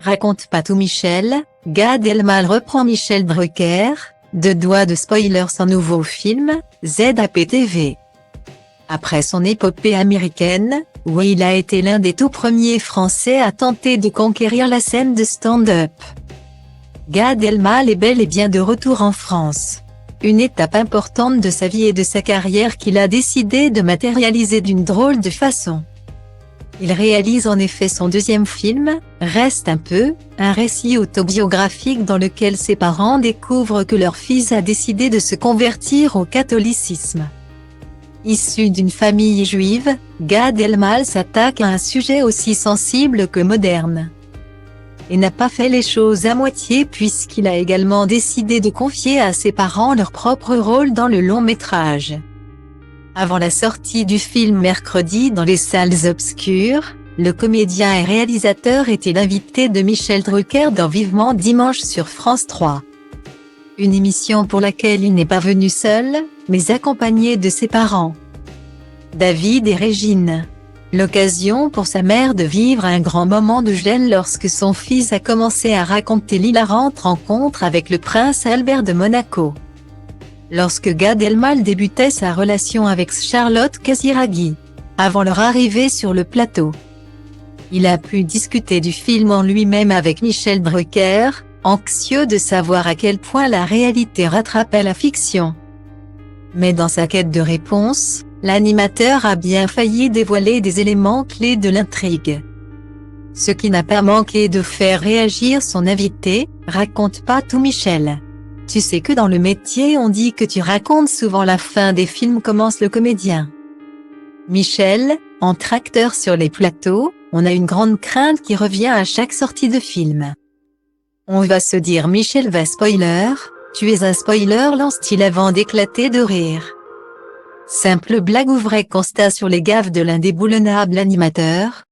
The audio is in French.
Raconte pas tout Michel, Gad Elmaleh reprend Michel Drucker, 2 doigts de spoiler son nouveau film, ZAPTV. Après son épopée américaine, où il a été l'un des tout premiers Français à tenter de conquérir la scène de stand-up, Gad Elmaleh est bel et bien de retour en France. Une étape importante de sa vie et de sa carrière qu'il a décidé de matérialiser d'une drôle de façon. Il réalise en effet son 2e film, Reste un peu, un récit autobiographique dans lequel ses parents découvrent que leur fils a décidé de se convertir au catholicisme. Issu d'une famille juive, Gad Elmaleh s'attaque à un sujet aussi sensible que moderne. Et n'a pas fait les choses à moitié puisqu'il a également décidé de confier à ses parents leur propre rôle dans le long métrage. Avant la sortie du film mercredi dans les salles obscures, le comédien et réalisateur était l'invité de Michel Drucker dans Vivement Dimanche sur France 3. Une émission pour laquelle il n'est pas venu seul, mais accompagné de ses parents, David et Régine. L'occasion pour sa mère de vivre un grand moment de gêne lorsque son fils a commencé à raconter l'hilarante rencontre avec le prince Albert de Monaco. Lorsque Gad Elmaleh débutait sa relation avec Charlotte Casiraghi, avant leur arrivée sur le plateau. Il a pu discuter du film en lui-même avec Michel Drucker, anxieux de savoir à quel point la réalité rattrapait la fiction. Mais dans sa quête de réponse, l'animateur a bien failli dévoiler des éléments clés de l'intrigue. Ce qui n'a pas manqué de faire réagir son invité, raconte pas tout Michel. Tu sais que dans le métier on dit que tu racontes souvent la fin des films, commence le comédien. Michel, entre acteurs sur les plateaux, on a une grande crainte qui revient à chaque sortie de film. On va se dire Michel va spoiler, tu es un spoiler, lance-t-il avant d'éclater de rire. Simple blague ou vrai constat sur les gaffes de l'indéboulonnable animateur?